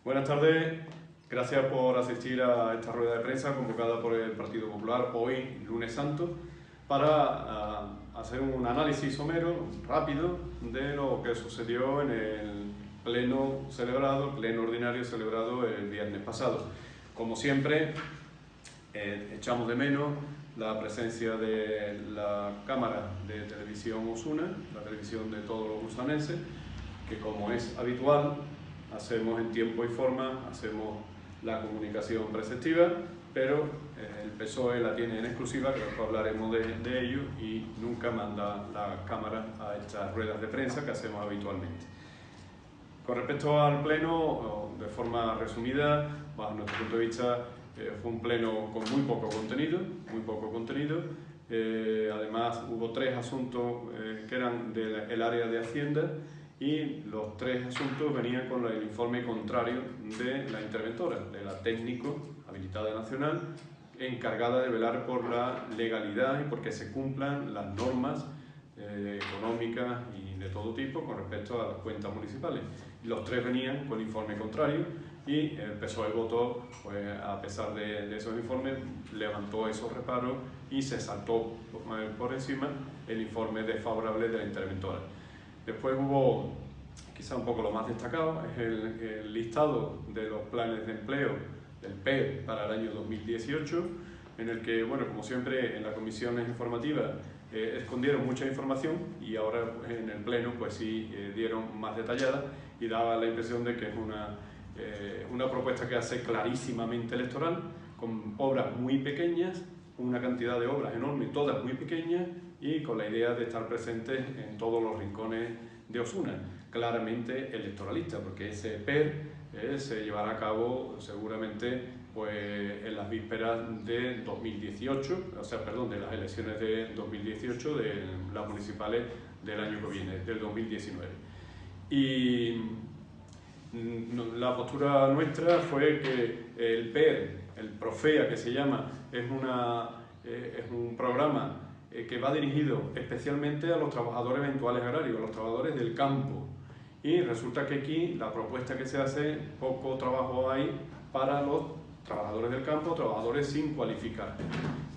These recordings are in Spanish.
Buenas tardes, gracias por asistir a esta rueda de prensa convocada por el Partido Popular hoy, lunes santo, para hacer un análisis somero, rápido, de lo que sucedió en el pleno ordinario celebrado el viernes pasado. Como siempre, echamos de menos la presencia de la Cámara de Televisión Osuna, la televisión de todos los usanenses, que como es habitual, hacemos en tiempo y forma, hacemos la comunicación preceptiva, pero el PSOE la tiene en exclusiva, que después hablaremos de ello, y nunca manda la Cámara a estas ruedas de prensa que hacemos habitualmente. Con respecto al pleno, de forma resumida, bajo nuestro punto de vista, fue un pleno con muy poco contenido, además hubo tres asuntos que eran del área de Hacienda, y los tres asuntos venían con el informe contrario de la interventora, de la técnico habilitada nacional, encargada de velar por la legalidad y porque se cumplan las normas económicas y de todo tipo con respecto a las cuentas municipales. Los tres venían con informe contrario y el PSOE votó, pues, a pesar de esos informes, levantó esos reparos y se saltó por encima el informe desfavorable de la interventora. Después hubo, quizá un poco lo más destacado, es el listado de los planes de empleo del PER para el año 2018, en el que, bueno, como siempre en las comisiones informativas escondieron mucha información y ahora en el pleno pues sí dieron más detallada y daba la impresión de que es una propuesta que hace clarísimamente electoral, con obras muy pequeñas, una cantidad de obras enorme, todas muy pequeñas, y con la idea de estar presentes en todos los rincones de Osuna, claramente electoralista, porque ese PER se llevará a cabo seguramente pues, en las vísperas de 2018, de las elecciones de 2018, de las municipales del año que viene, del 2019. Y la postura nuestra fue que el PER, el PROFEA que se llama, es un programa que va dirigido especialmente a los trabajadores eventuales agrarios, a los trabajadores del campo. Y resulta que aquí la propuesta que se hace, poco trabajo hay para los trabajadores del campo, trabajadores sin cualificar.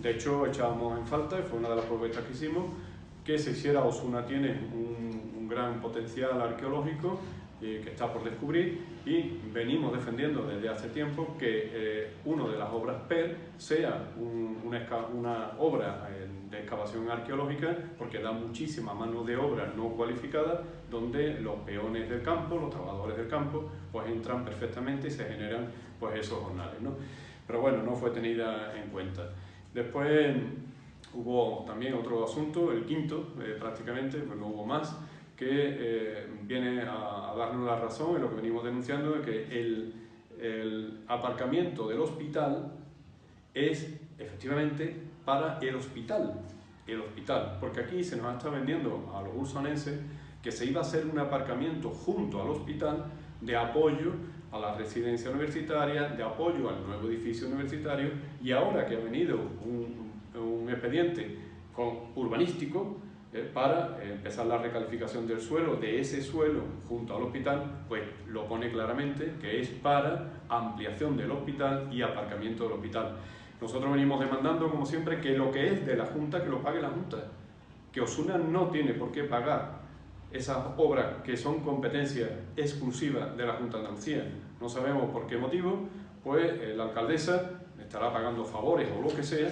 De hecho, echábamos en falta, y fue una de las propuestas que hicimos, que se hiciera. Osuna tiene un gran potencial arqueológico que está por descubrir, y venimos defendiendo desde hace tiempo que una de las obras PER sea una obra de excavación arqueológica, porque da muchísima mano de obra no cualificada, donde los peones del campo, los trabajadores del campo, pues entran perfectamente y se generan pues esos jornales, ¿no? Pero bueno, no fue tenida en cuenta. Después hubo también otro asunto, el quinto prácticamente, pues no hubo más, que viene a darnos la razón en lo que venimos denunciando, de que el aparcamiento del hospital es efectivamente para el hospital, porque aquí se nos está vendiendo a los usanenses que se iba a hacer un aparcamiento junto al hospital de apoyo a la residencia universitaria, de apoyo al nuevo edificio universitario, y ahora que ha venido un expediente urbanístico para empezar la recalificación del suelo, de ese suelo junto al hospital, pues lo pone claramente que es para ampliación del hospital y aparcamiento del hospital. Nosotros venimos demandando, como siempre, que lo que es de la Junta, que lo pague la Junta, que Osuna no tiene por qué pagar esas obras que son competencia exclusiva de la Junta de Andalucía. No sabemos por qué motivo, pues la alcaldesa estará pagando favores o lo que sea.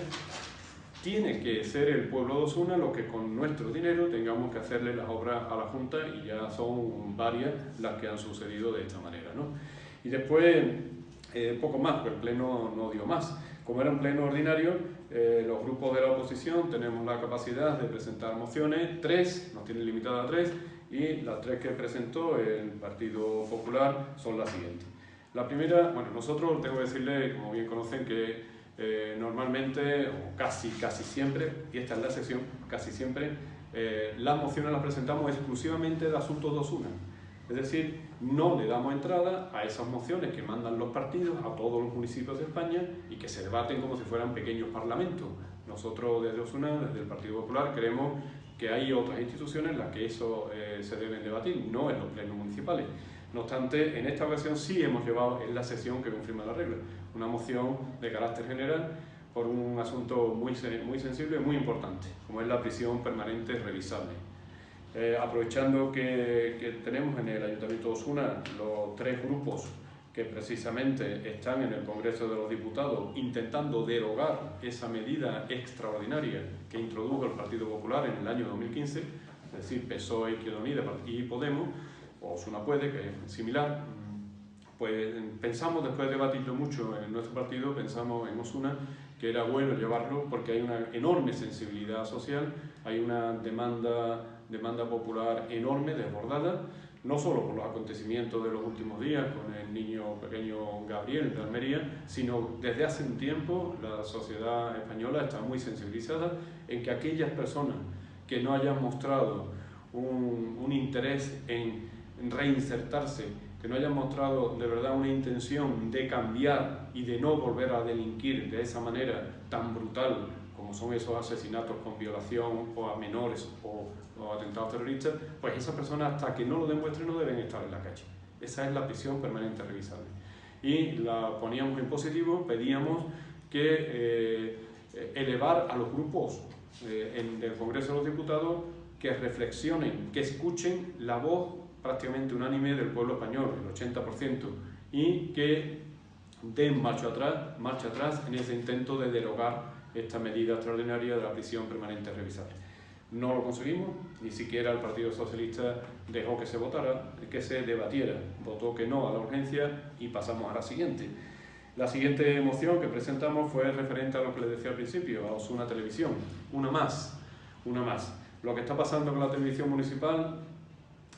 Tiene que ser el pueblo de Osuna lo que con nuestro dinero tengamos que hacerle las obras a la Junta, y ya son varias las que han sucedido de esta manera, ¿no? Y después, poco más, pues el pleno no dio más. Como era un pleno ordinario, los grupos de la oposición tenemos la capacidad de presentar mociones, 3, nos tienen limitada a 3, y las 3 que presentó el Partido Popular son las siguientes. La primera, bueno, nosotros tengo que decirle, como bien conocen, que normalmente, o casi siempre, y esta es la excepción, casi siempre, las mociones las presentamos exclusivamente de asuntos de Osuna. Es decir, no le damos entrada a esas mociones que mandan los partidos a todos los municipios de España y que se debaten como si fueran pequeños parlamentos. Nosotros desde Osuna, desde el Partido Popular, creemos que hay otras instituciones en las que eso se deben debatir, no en los plenos municipales. No obstante, en esta ocasión sí hemos llevado en la sesión que confirma la regla, una moción de carácter general por un asunto muy sensible y muy importante, como es la prisión permanente revisable. Aprovechando que tenemos en el Ayuntamiento de Osuna los tres grupos que precisamente están en el Congreso de los Diputados intentando derogar esa medida extraordinaria que introdujo el Partido Popular en el año 2015, es decir, PSOE, Izquierda Unida y Podemos, o Osuna Puede, que es similar, pues pensamos, después de debatirlo mucho en nuestro partido, pensamos en Osuna que era bueno llevarlo porque hay una enorme sensibilidad social, hay una demanda popular enorme, desbordada, no solo por los acontecimientos de los últimos días con el niño pequeño Gabriel de Almería, sino desde hace un tiempo la sociedad española está muy sensibilizada en que aquellas personas que no hayan mostrado un interés en reinsertarse, que no hayan mostrado de verdad una intención de cambiar y de no volver a delinquir de esa manera tan brutal como son esos asesinatos con violación o a menores o atentados terroristas, pues esas personas hasta que no lo demuestren no deben estar en la calle. Esa es la prisión permanente revisable. Y la poníamos en positivo, pedíamos que elevar a los grupos del Congreso de los Diputados que reflexionen, que escuchen la voz prácticamente unánime del pueblo español, el 80%, y que den marcha atrás en ese intento de derogar esta medida extraordinaria de la prisión permanente revisable. No lo conseguimos, ni siquiera el Partido Socialista dejó que se votara, que se debatiera, votó que no a la urgencia y pasamos a la siguiente. La siguiente moción que presentamos fue referente a lo que les decía al principio, a Osuna Televisión, una más. Lo que está pasando con la televisión municipal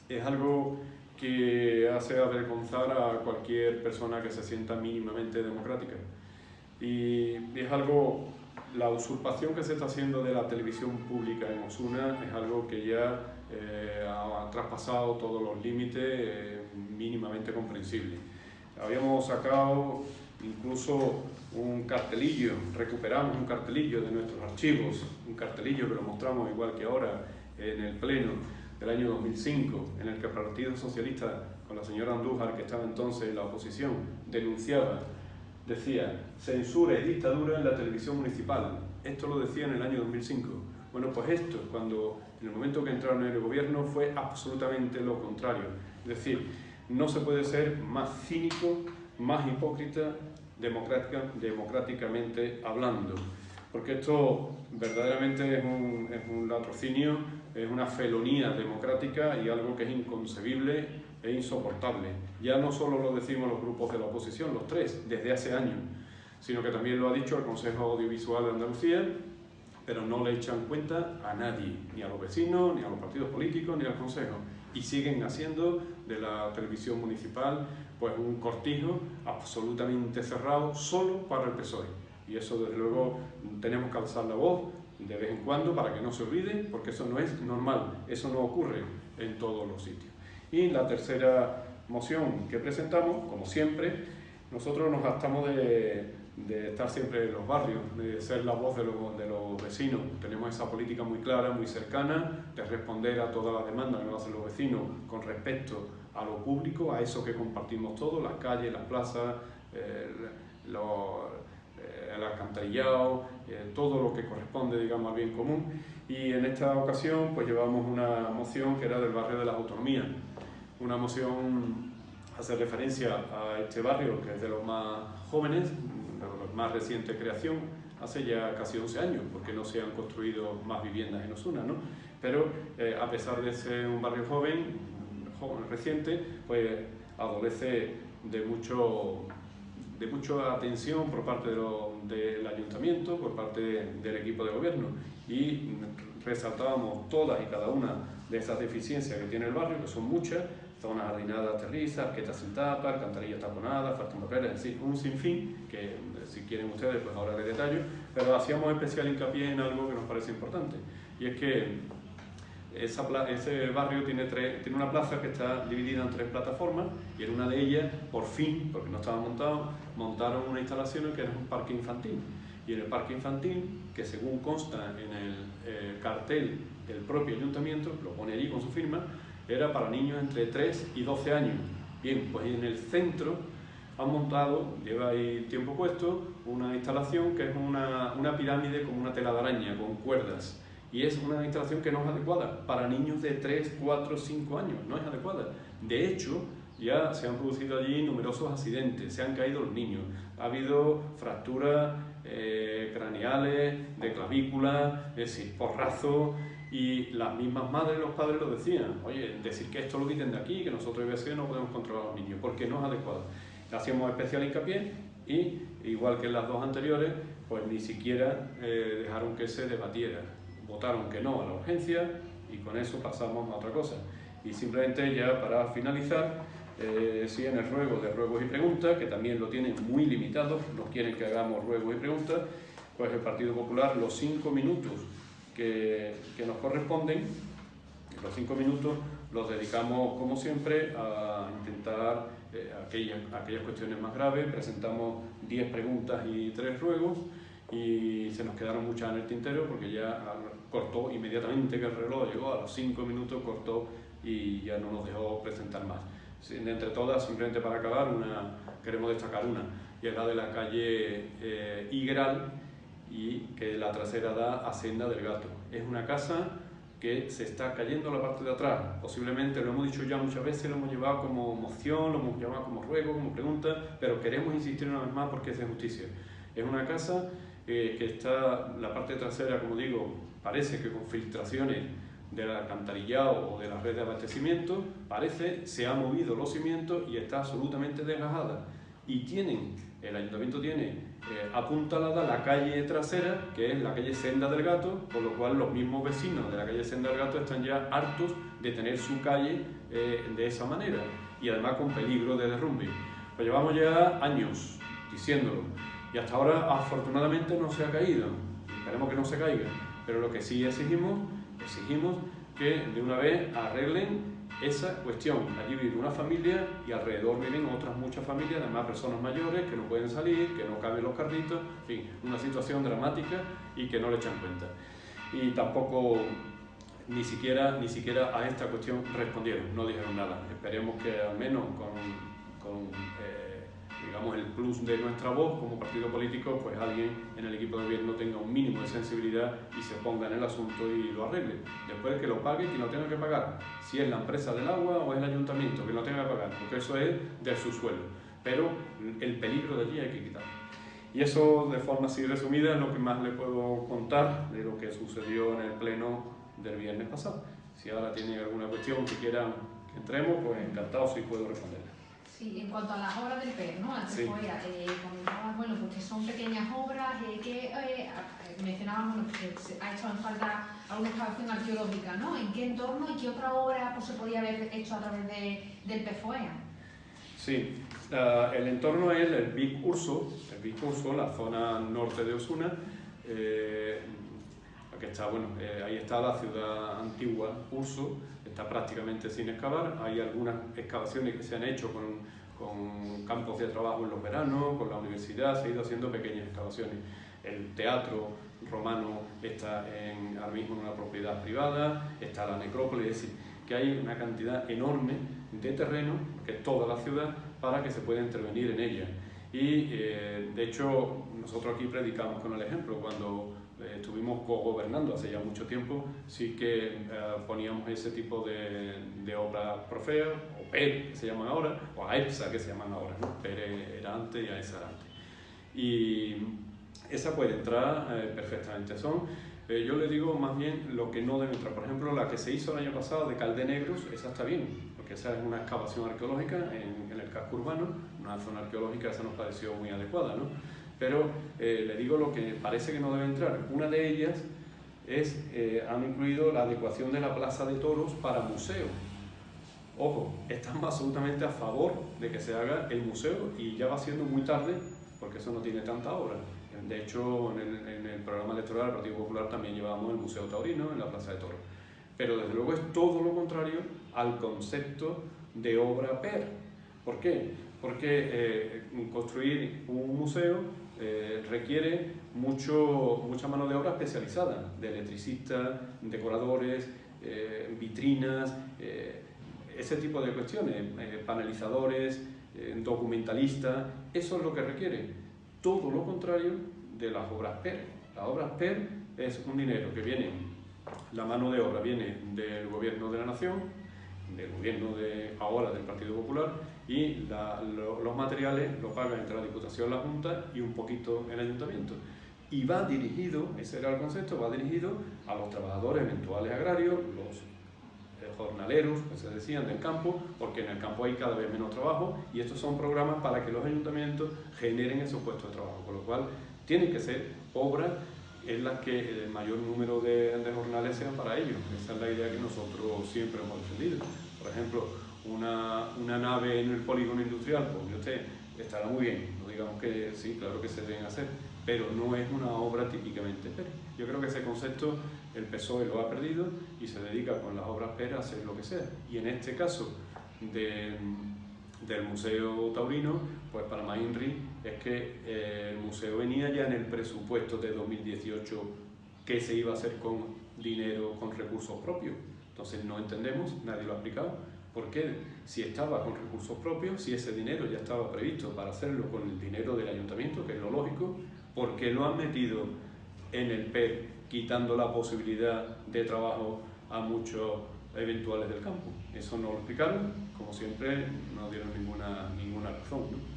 es algo que hace avergonzar a cualquier persona que se sienta mínimamente democrática. Y es algo, la usurpación que se está haciendo de la televisión pública en Osuna es algo que ya ha traspasado todos los límites mínimamente comprensibles. Habíamos sacado incluso un cartelillo, recuperamos un cartelillo de nuestros archivos, un cartelillo que lo mostramos igual que ahora en el Pleno del año 2005, en el que el Partido Socialista, con la señora Andújar, que estaba entonces en la oposición, denunciaba, decía, censura y dictadura en la televisión municipal. Esto lo decía en el año 2005. Bueno, pues esto, cuando en el momento que entraron en el gobierno, fue absolutamente lo contrario. Es decir, no se puede ser más cínico, más hipócrita, democráticamente hablando. Porque esto verdaderamente es un latrocinio, es una felonía democrática y algo que es inconcebible e insoportable. Ya no solo lo decimos los grupos de la oposición, los tres, desde hace años, sino que también lo ha dicho el Consejo Audiovisual de Andalucía, pero no le echan cuenta a nadie, ni a los vecinos, ni a los partidos políticos, ni al Consejo. Y siguen haciendo de la televisión municipal pues un cortijo absolutamente cerrado solo para el PSOE. Y eso desde luego tenemos que alzar la voz de vez en cuando para que no se olvide, porque eso no es normal, eso no ocurre en todos los sitios. Y la tercera moción que presentamos, como siempre, nosotros nos gastamos de estar siempre en los barrios, de ser la voz de los vecinos. Tenemos esa política muy clara, muy cercana, de responder a todas las demandas que nos hacen los vecinos con respecto a lo público, a eso que compartimos todos, las calles, las plazas, el alcantarillado, todo lo que corresponde, digamos, al bien común. Y en esta ocasión pues llevamos una moción que era del barrio de las Autonomías. Una moción hace referencia a este barrio, que es de los más jóvenes, de los más reciente creación, hace ya casi 11 años, porque no se han construido más viviendas en Osuna, ¿no? Pero a pesar de ser un barrio joven, reciente, pues adolece de mucha atención por parte del ayuntamiento, por parte del equipo de gobierno, y resaltábamos todas y cada una de esas deficiencias que tiene el barrio, que son muchas: zonas jardinadas terrizas, arquetas sin tapa, alcantarillas taponadas, faltan papeles, es decir, un sinfín que, si quieren ustedes, pues ahora les detallo, pero hacíamos especial hincapié en algo que nos parece importante, y es que ese barrio tiene una plaza que está dividida en 3 plataformas, y en una de ellas, por fin, porque no estaba montado, montaron una instalación que era un parque infantil. Y en el parque infantil, que según consta en el cartel del propio ayuntamiento, lo pone allí con su firma, era para niños entre 3 y 12 años. Bien, pues en el centro han montado, lleva ahí tiempo puesto, una instalación que es una pirámide con una tela de araña, con cuerdas. Y es una instalación que no es adecuada para niños de 3, 4, 5 años, no es adecuada. De hecho, ya se han producido allí numerosos accidentes, se han caído los niños, ha habido fracturas craneales, de clavícula, es decir, porrazos, y las mismas madres y los padres lo decían, oye, decir que esto lo quiten de aquí, que nosotros IBC no podemos controlar a los niños, porque no es adecuado. Hacíamos especial hincapié y, igual que en las dos anteriores, pues ni siquiera dejaron que se debatiera. Votaron que no a la urgencia y con eso pasamos a otra cosa. Y simplemente ya para finalizar, sí, en el ruego de ruegos y preguntas, que también lo tienen muy limitado, no quieren que hagamos ruegos y preguntas, pues el Partido Popular los 5 minutos que nos corresponden, los 5 minutos los dedicamos como siempre a intentar aquellas cuestiones más graves. Presentamos 10 preguntas y 3 ruegos y se nos quedaron muchas en el tintero porque ya cortó inmediatamente que el reloj llegó a los 5 minutos, cortó y ya no nos dejó presentar más. Entre todas, simplemente para acabar, queremos destacar una, y es la de la calle Higueral, y que la trasera da a Senda del Gato. Es una casa que se está cayendo la parte de atrás, posiblemente, lo hemos dicho ya muchas veces, lo hemos llevado como moción, lo hemos llevado como ruego, como pregunta, pero queremos insistir una vez más porque es de justicia. Es una casa que está, la parte trasera, como digo, parece que con filtraciones del alcantarillado o de la red de abastecimiento, se ha movido los cimientos y está absolutamente desgajada. Y el ayuntamiento tiene apuntalada la calle trasera, que es la calle Senda del Gato, por lo cual los mismos vecinos de la calle Senda del Gato están ya hartos de tener su calle de esa manera, y además con peligro de derrumbe. Pues llevamos ya años diciéndolo, y hasta ahora afortunadamente no se ha caído, esperemos que no se caiga, pero lo que sí exigimos que de una vez arreglen esa cuestión. Allí vive una familia y alrededor viven otras muchas familias, además personas mayores que no pueden salir, que no caben los carritos, en fin, una situación dramática y que no le echan cuenta. Y tampoco, ni siquiera a esta cuestión respondieron, no dijeron nada. Esperemos que al menos con digamos, el plus de nuestra voz como partido político, pues alguien en el equipo de gobierno tenga un mínimo de sensibilidad y se ponga en el asunto y lo arregle. Después que lo pague quien lo tenga que pagar, si es la empresa del agua o es el ayuntamiento que lo tenga que pagar, porque eso es del subsuelo. Pero el peligro de allí hay que quitarlo. Y eso, de forma así resumida, es lo que más le puedo contar de lo que sucedió en el pleno del viernes pasado. Si ahora tienen alguna cuestión que quieran que entremos, pues encantado si puedo responderla. Sí, en cuanto a las obras del PER, ¿no? Antes sí. Comentabas, bueno, porque son pequeñas obras, mencionábamos que se ha hecho en falta alguna excavación arqueológica, ¿no? ¿En qué entorno y qué otra obra pues, se podía haber hecho a través del PFOEA? Sí, el entorno es el Big Urso, la zona norte de Osuna, que está, bueno, ahí está la ciudad antigua, Urso, está prácticamente sin excavar. Hay algunas excavaciones que se han hecho con campos de trabajo en los veranos, con la universidad, se ha ido haciendo pequeñas excavaciones. El teatro romano está ahora mismo en una propiedad privada, está la necrópolis, es decir, que hay una cantidad enorme de terreno, que es toda la ciudad, para que se pueda intervenir en ella. Y de hecho, nosotros aquí predicamos con el ejemplo. Cuando estuvimos co-gobernando hace ya mucho tiempo, sí que poníamos ese tipo de obras profeas, o PER, que se llaman ahora, o AEPSA, que se llaman ahora, ¿no? PER era antes y AEPSA era antes. Y esa puede entrar perfectamente. Yo le digo más bien lo que no debe entrar. Por ejemplo, la que se hizo el año pasado de Caldenegros, esa está bien, porque esa es una excavación arqueológica en el casco urbano, una zona arqueológica, esa nos pareció muy adecuada, ¿no? Pero le digo lo que parece que no debe entrar. Una de ellas han incluido la adecuación de la Plaza de Toros para museo. Ojo, estamos absolutamente a favor de que se haga el museo y ya va siendo muy tarde porque eso no tiene tanta obra. De hecho, en el programa electoral del Partido Popular también llevamos el Museo Taurino en la Plaza de Toros. Pero desde luego es todo lo contrario al concepto de obra PER. ¿Por qué? Porque construir un museo requiere mucha mano de obra especializada, de electricistas, decoradores, vitrinas, ese tipo de cuestiones, panelizadores, documentalistas, eso es lo que requiere. Todo lo contrario de las obras PER. Las obras PER es un dinero que viene, la mano de obra viene del Gobierno de la Nación, del Gobierno ahora del Partido Popular, y los materiales lo pagan entre la Diputación, la Junta y un poquito el Ayuntamiento. Y va dirigido, ese era el concepto, va dirigido a los trabajadores eventuales agrarios, los jornaleros, que se decían, del campo, porque en el campo hay cada vez menos trabajo, y estos son programas para que los ayuntamientos generen esos puestos de trabajo, con lo cual tienen que ser obras en las que el mayor número de jornales sean para ellos. Esa es la idea que nosotros siempre hemos defendido. Por ejemplo, una nave en el polígono industrial, pues usted estará muy bien, no digamos que sí, claro que se deben hacer, pero no es una obra típicamente PER. Yo creo que ese concepto el PSOE lo ha perdido y se dedica con las obras PER a hacer lo que sea. Y en este caso del Museo Taurino, pues para Mainri es que el museo venía ya en el presupuesto de 2018 que se iba a hacer con dinero, con recursos propios. Entonces no entendemos, nadie lo ha explicado, por qué si estaba con recursos propios, si ese dinero ya estaba previsto para hacerlo con el dinero del ayuntamiento, que es lo lógico, ¿por qué lo han metido en el PER, quitando la posibilidad de trabajo a muchos eventuales del campo? Eso no lo explicaron, como siempre no dieron ninguna razón, ¿no?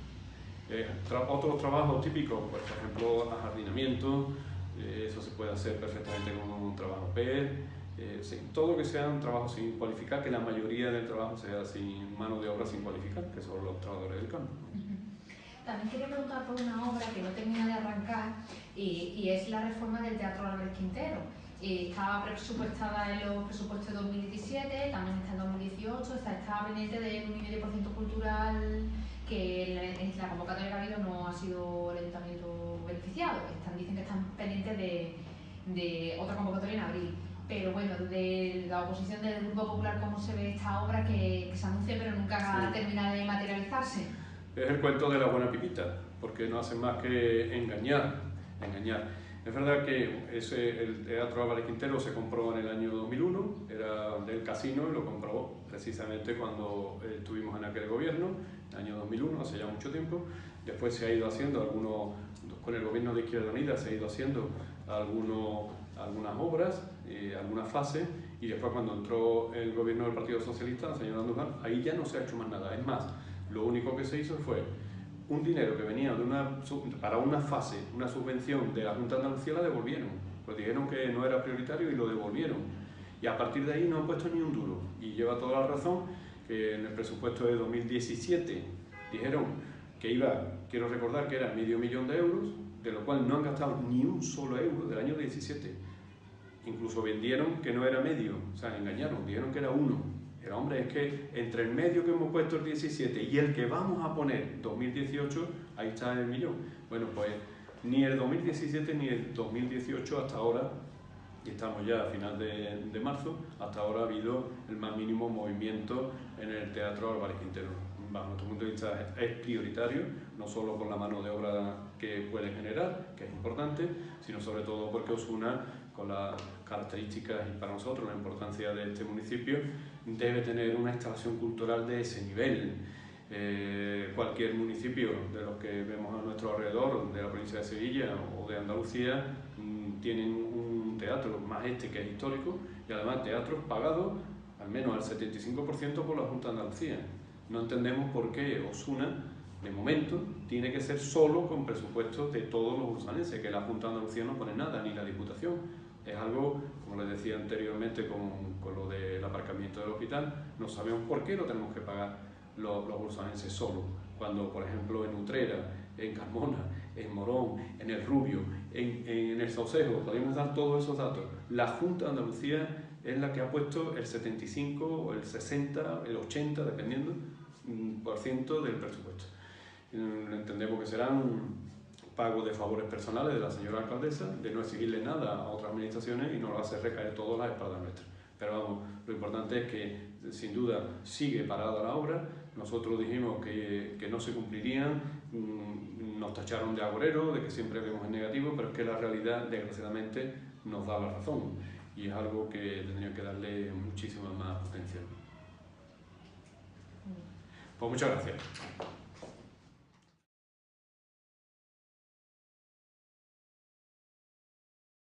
Otros trabajos típicos, pues, por ejemplo, ajardinamiento, eso se puede hacer perfectamente con un trabajo PER, sí, todo que sea un trabajo sin cualificar, que la mayoría del trabajo sea sin mano de obra sin cualificar, que son los trabajadores del campo. También quería preguntar por una obra que no termina de arrancar y es la reforma del Teatro Álvarez Quintero. Estaba presupuestada en los presupuestos de 2017, también está en 2018, estaba pendiente del 1,5% cultural, que en la convocatoria que ha habido no ha sido el ayuntamiento beneficiado. Dicen que están pendientes de otra convocatoria en abril. Pero bueno, de la oposición del Grupo Popular, ¿cómo se ve esta obra que se anuncia pero nunca termina de materializarse? Es el cuento de la buena pipita, porque no hacen más que engañar. Es verdad que el Teatro Álvarez Quintero se compró en el año 2001, era del casino y lo compró precisamente cuando estuvimos en aquel gobierno, el año 2001, hace ya mucho tiempo. Después se ha ido haciendo con el gobierno de Izquierda Unida se ha ido haciendo algunas obras, algunas fases, y después cuando entró el gobierno del Partido Socialista, el señor Andújar, ahí ya no se ha hecho más nada. Es más, lo único que se hizo fue un dinero que venía para una fase, una subvención de la Junta de Andalucía, la devolvieron. Pues dijeron que no era prioritario y lo devolvieron. Y a partir de ahí no han puesto ni un duro. Y lleva toda la razón que en el presupuesto de 2017 dijeron que quiero recordar que era $500.000 de euros, de lo cual no han gastado ni un solo euro del año 17. Incluso vendieron que no era medio, o sea, engañaron, dijeron que era 1. Pero hombre, es que entre el medio que hemos puesto el 17 y el que vamos a poner 2018, ahí está el millón. Bueno, pues ni el 2017 ni el 2018 hasta ahora, y estamos ya a final de marzo, hasta ahora ha habido el más mínimo movimiento en el Teatro Álvarez Quintero. Bajo nuestro punto de vista es prioritario, no solo por la mano de obra que puede generar, que es importante, sino sobre todo porque Osuna, con las características y para nosotros la importancia de este municipio, debe tener una instalación cultural de ese nivel. Cualquier municipio de los que vemos a nuestro alrededor, de la provincia de Sevilla o de Andalucía, tienen un teatro, más que es histórico, y además teatros pagados al menos al 75% por la Junta de Andalucía. No entendemos por qué Osuna, de momento, tiene que ser solo con presupuestos de todos los ursanenses, que la Junta de Andalucía no pone nada, ni la Diputación. Es algo, como les decía anteriormente con lo del aparcamiento del hospital, no sabemos por qué lo tenemos que pagar los ursanenses solo, cuando por ejemplo en Utrera, en Carmona, en Morón, en El Rubio, en el Saucejo, podemos dar todos esos datos. La Junta de Andalucía es la que ha puesto el 75, el 60, el 80, dependiendo, por ciento del presupuesto. Entendemos que serán pago de favores personales de la señora alcaldesa, de no exigirle nada a otras administraciones y no lo hace recaer todo a las espaldas nuestras. Pero vamos, lo importante es que sin duda sigue parada la obra. Nosotros dijimos que no se cumplirían, nos tacharon de agorero, de que siempre vemos en negativo, pero es que la realidad desgraciadamente nos da la razón y es algo que tendría que darle muchísima más potencia. Pues muchas gracias.